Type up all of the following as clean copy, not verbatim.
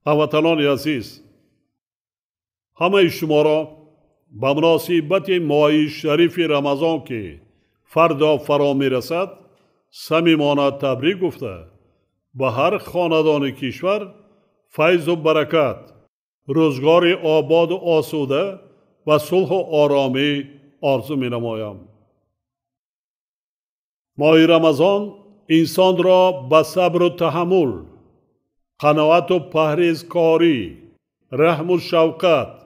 هموطنان عزیز، همه شما را به مناسبت ماه شریف رمضان که فردا فرا می رسد صمیمانه تبریک گفته به هر خاندان کشور فیض و برکت، روزگار آباد و آسوده و صلح و آرامی آرزو می نمایم. ماه رمضان انسان را به صبر و تحمل، قناعت و پرهیزکاری، رحم و شفقت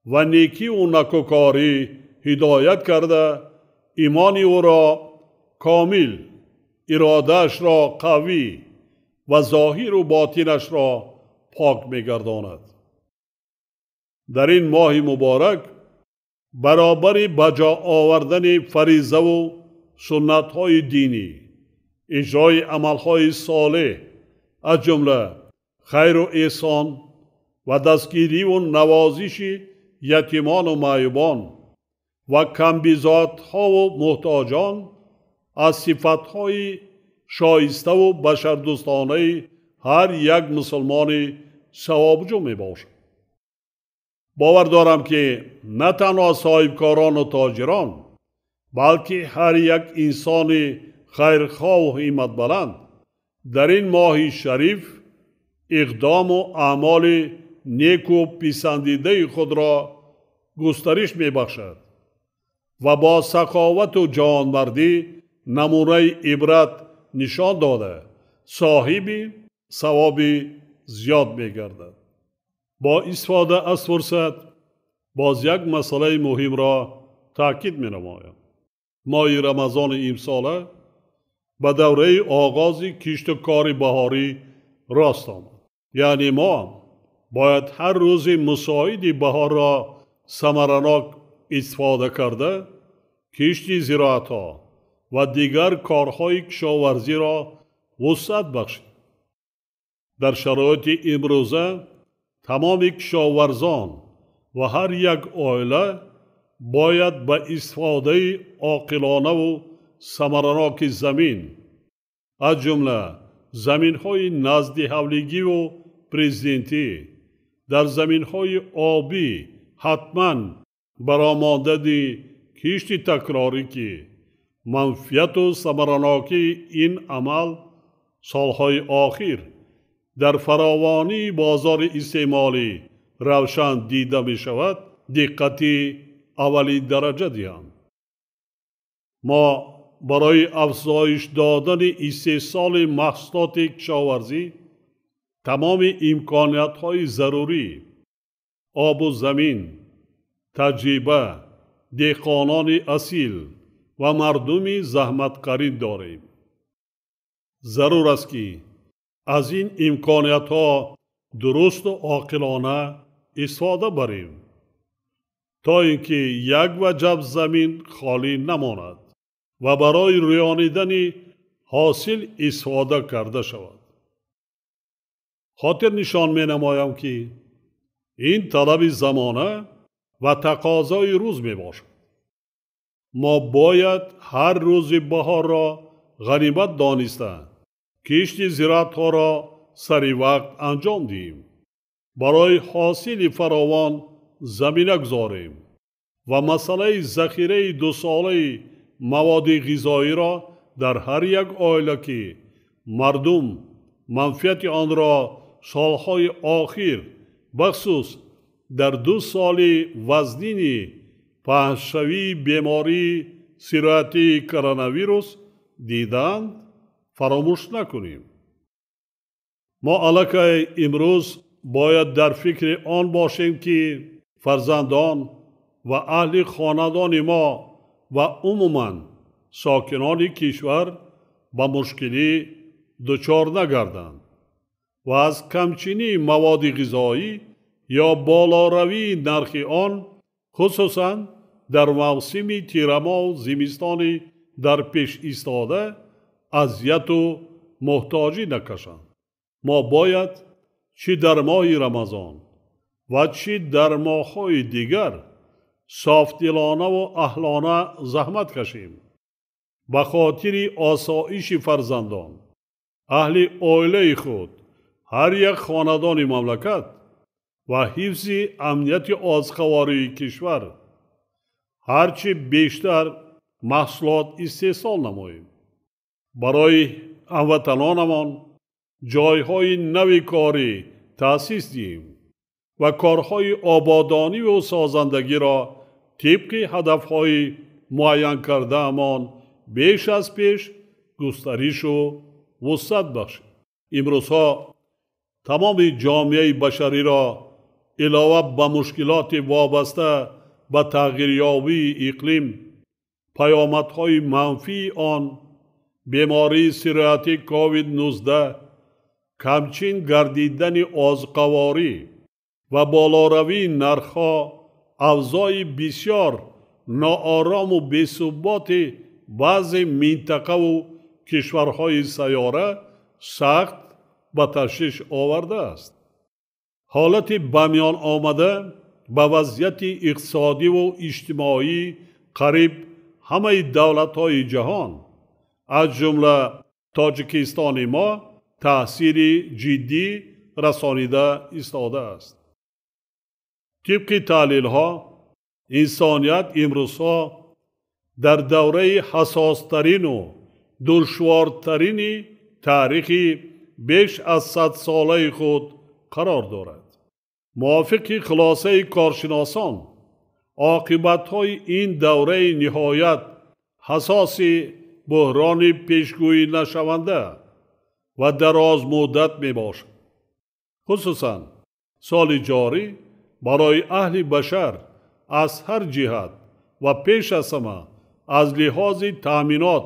و نیکی و نکوکاری هدایت کرده ایمان او را کامل، اراده‌اش را قوی و ظاهر و باطنش را پاک می‌گرداند. در این ماه مبارک برابر بجا آوردن فریضه و سنت‌های دینی، اجرای عمل‌های صالح از جمله خیر و احسان و دستگیری و نوازش یتیمان و معیوبان و کمبیزادها و محتاجان از صفتهای شایسته و بشردوستانه هر یک مسلمان ثوابجو می باشد. باور دارم که نه تنها صاحبکاران و تاجران بلکه هر یک انسان خیرخواه و همت بلند در این ماه شریف اقدام و اعمال نیک و پسندیده خود را گسترش می بخشد و با سخاوت و جوانمردی نمونه عبرت نشان داده صاحب ثواب زیاد می گردد. با استفاده از فرصت باز یک مسئله مهم را تاکید می نمایم. ماه رمضان امساله به دوره آغاز کشت و کار بهاری راست آمد. یعنی ما باید هر روز مساعد بهار را ثمرناک استفاده کرده کشت زراعت ها و دیگر کارهای کشاورزی را وسعت بخشید. در شرایط امروزه تمام کشاورزان و هر یک عائله باید به استفاده عاقلانه و ثمرناک زمین از جمله زمین‌های نزد حولگی و پرزیدنتی در زمین‌های آبی حتماً برآمدن کشت تکراری که منفعت و ثمرناکی این عمل سالهای آخر در فراوانی بازار استعمالی روشن دیده می شود دقتی اولی درجه دهند. ما برای افزایش دادن استحصال محصولات کشاورزی تمام امکانیت‌های ضروری آب و زمین، تجربه، دهقانان اصیل و مردم زحمتکار داریم. ضرور است که از این امکانیت‌ها درست و عاقلانه استفاده بریم تا اینکه یک وجب زمین خالی نماند و برای رویانیدن حاصل استفاده کرده شود. خاطر نشان می نمایم که این طلب زمانه و تقاضای روز می باشد. ما باید هر روز بهار را غنیمت دانسته کشت زراعت ها را سری وقت انجام دهیم، برای حاصل فراوان زمینه گذاریم و مسئله ذخیره 2 ساله مواد غذایی را در هر یک عائله که مردم منفعت آن را سالهای آخر بخصوص در 2 سال وزنین پهشوی بیماری سرایت کرونا ویروس دیدند فراموش نکنیم. ما الکه امروز باید در فکر آن باشیم که فرزندان و اهل خاندان ما و عموماً ساکنان کشور با مشکلی دچار نگردند و از کمچینی مواد غذایی یا بالاروی نرخ آن خصوصاً در موسم تیرما و زمستان در پیش ایستاده اذیت و محتاجی نکشند. ما باید چی در ماه رمضان و چی در ماه‌های دیگر صافدلانه و اهلانه زحمت کشیم به خاطر آسایش فرزندان، اهل عائله خود هر یک خاندان مملکت و حفظ امنیت آزقواری کشور هرچی بیشتر محصولات استحصال نماییم. برای هموطنانمان جایهای نوی کاری تأسیس دهیم و کارهای آبادانی و سازندگی را طبق هدفهای معین کرده امان بیش از پیش گسترش و وسعت بخشیم. امروزها تمام جامعه بشری را علاوه به مشکلات وابسته به تغییریابی اقلیم، پیامدهای منفی آن، بیماری سرایت کووید 19، کمچین گردیدن آزقواری و بالاروی نرخ‌ها، اوضاع بسیار ناآرام و بی‌ثبات بعضی منطقه و کشورهای سیاره سخت به تشویش آورده است. حالت بمیان آمده به وضعیت اقتصادی و اجتماعی قریب همه دولت‌های جهان از جمله تاجیکستان ما تأثیر جدی رسانیده ایستاده است. طبق تحلیل‌ها انسانیت امروزها در دوره حساسترین و دشوارترین تاریخی بیش از 100 ساله خود قرار دارد. موافق خلاصه کارشناسان، عاقبت‌های این دوره نهایت حساس بحران پیشگویی نشونده و دراز مدت می باشد. خصوصاً سال جاری برای اهل بشر از هر جهت و پیش از همه از لحاظ تأمینات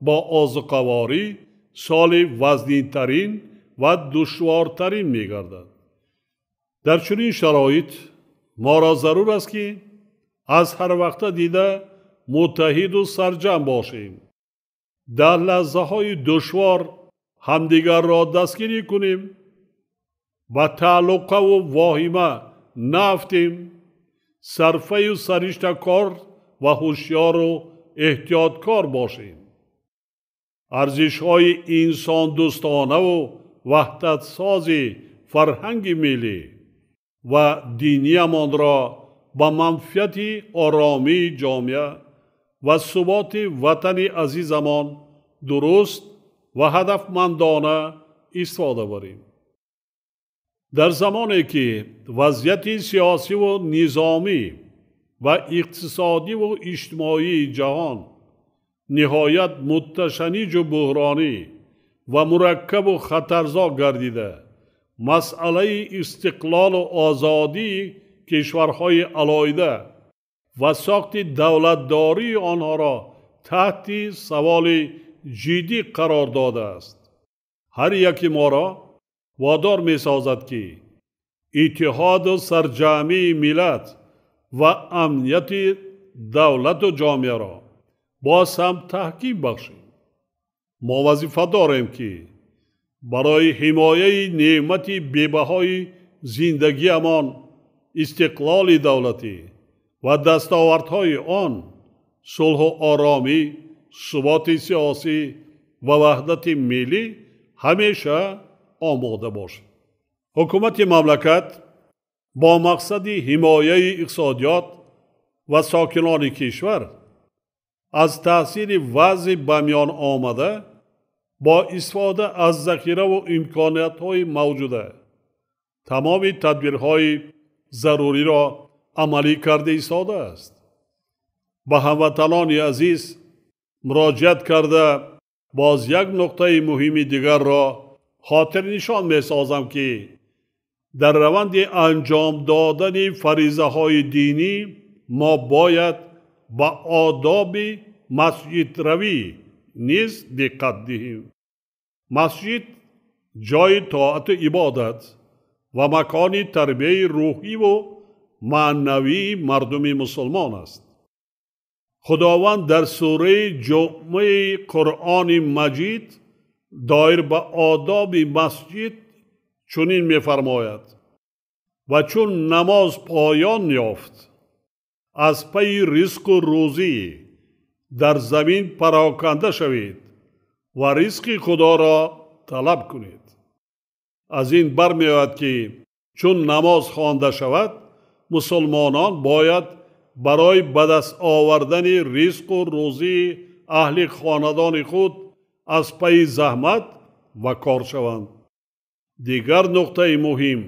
با آزقواری سال وزنی‌ترین و دشوارترین می گردد. در چنین شرایط ما را ضرور است که از هر وقت دیده متحد و سرجم باشیم. در لحظه های دشوار همدیگر را دستگیری کنیم، با تعلقه و واهمه نافتیم، صرفه و سرشته کار و هوشیار و احتیاطکار باشیم. ارزش های انسان دوستانه و وحدت سازی فرهنگ ملی و دینیمان را با منفعت آرامی جامعه و ثبات وطن عزیزمان درست و هدفمندانه استفاده بریم. در زمانی که وضعیت سیاسی و نظامی و اقتصادی و اجتماعی جهان نهایت متشنج و بحرانی و مرکب و خطرزا گردیده، مسئله استقلال و آزادی کشورهای علیحده و ساخت دولتداری آنها را تحت سوال جدی قرار داده است. هر یکی ما را وادار می سازد که اتحاد و سرجمی ملت و امنیت دولت و جامعه را باز هم تحکیم بخشیم. ما وظیفه داریم که برای حمایه نعمت بی‌بهای زندگی امان، استقلال دولتی و دستاوردهای آن، صلح و آرامی، ثبات سیاسی و وحدت ملی همیشه آماده باشد. حکومت مملکت با مقصد حمایه اقتصادیات و ساکنان کشور از تأثیر وضع بمیان آمده با استفاده از ذخیره و امکانات‌های موجوده تمام تدبیرهای ضروری را عملی کرده ایستاده است. به هموطنان عزیز مراجعت کرده باز یک نکته مهم دیگر را خاطر نشان می سازم که در روند انجام دادن فریضه های دینی ما باید با آداب مسجد روی نیز دقت دهیم. مسجد جای طاعت و عبادت و مکان تربیت روحی و معنوی مردم مسلمان است. خداوند در سوره جمعه قرآن مجید دایر به آداب مسجد چنین می‌فرماید: و چون نماز پایان یافت از پی رزق و روزی در زمین پراکنده شوید و رزق خدا را طلب کنید. از این برمیآید که چون نماز خوانده شود مسلمانان باید برای به دست آوردن رزق و روزی اهل خاندان خود از پی زحمت و کار شوند. دیگر نقطه مهم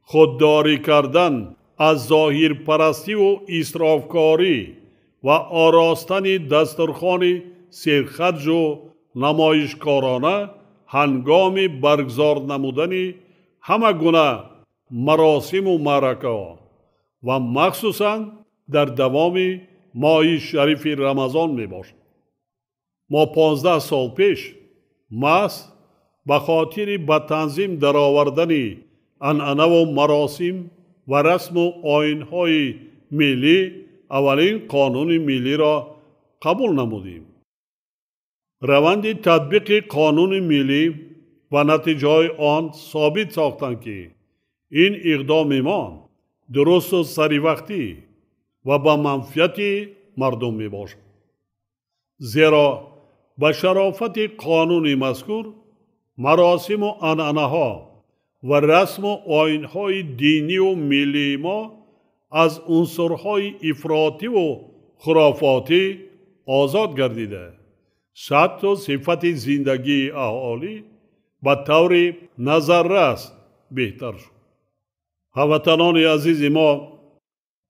خودداری کردن از ظاهر پرستی و اسرافکاری و آراستن دسترخوان سرخرج و نمایشکارانه هنگام برگزار نمودن همه گونه مراسم و معرکه و مخصوصا در دوام ماه شریف رمضان می باشد. ما 15 سال پیش محض به خاطر به تنظیم در آوردن عنعنه و مراسم و رسم و آیین‌های ملی اولین قانون ملی را قبول نمودیم. روند تطبیق قانون ملی و نتیجه آن ثابت ساختند که این اقدام ما درست و سری وقتی و با منفعت مردم می باشد. زیرا به شرافت قانون مذکور مراسم و عنعنه ها و رسم و آیین‌های دینی و ملی ما از عنصرهای افراطی و خرافاتی آزاد گردیده سطح و صفت زندگی اهالی به طور نظررس بهتر شد. هموطنان عزیز ما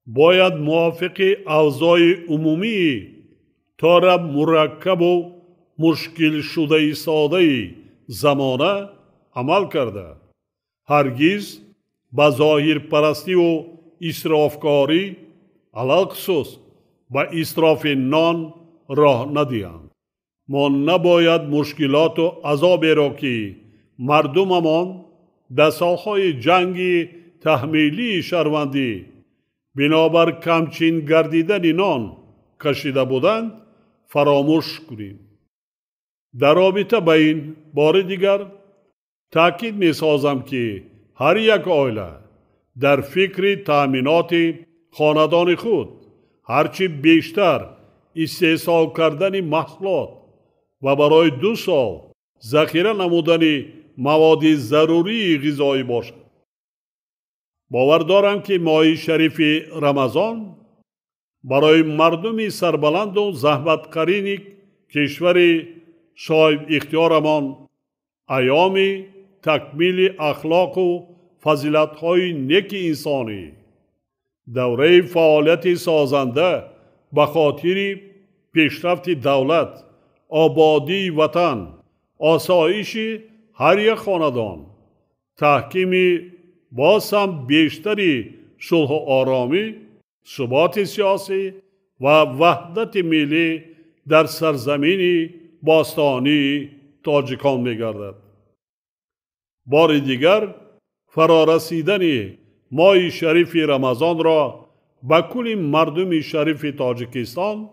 باید موافق اوضاع عمومی طور مرکب و مشکل شده ساده زمانه عمل کرده هرگز به ظاهر پرستی و اسرافکاری علاخصوص به اسراف نان راه ندهند. ما نباید مشکلات و عذابی را که مردممان در سالهای جنگ تحمیلی شهروندی بنابر کمچین گردیدن نان کشیده بودند فراموش کنیم. در رابطه با این بار دیگر تاکید می سازم که هر یک عائله در فکر تأمینات خاندان خود هرچی بیشتر استحصال کردن محصولات و برای 2 سال ذخیره نمودن مواد ضروری غذایی باشد. باور دارم که ماه شریف رمضان برای مردم سربلند و زحمتکاران کشور صاحب اختیارمان ایام تکمیل اخلاق و فضیلت‌های نیک انسانی، دوره فعالیت سازنده به خاطر پیشرفت دولت، آبادی وطن، آسایش هر یک خاندان، تحکیم باز هم بیشتری صلح و آرامی، ثبات سیاسی و وحدت ملی در سرزمین باستانی تاجیکان می گردد. بار دیگر فرارسیدن ماه شریف رمضان را به کل مردم شریف تاجیکستان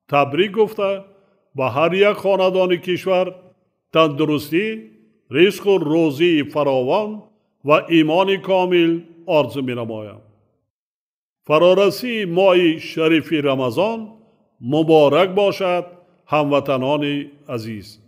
تبریک گفته به هر یک خاندان کشور تندرستی، رزق و روزی فراوان و ایمان کامل آرزو می نمایم. فرارسی ماه شریف رمضان مبارک باشد هموطنان عزیز.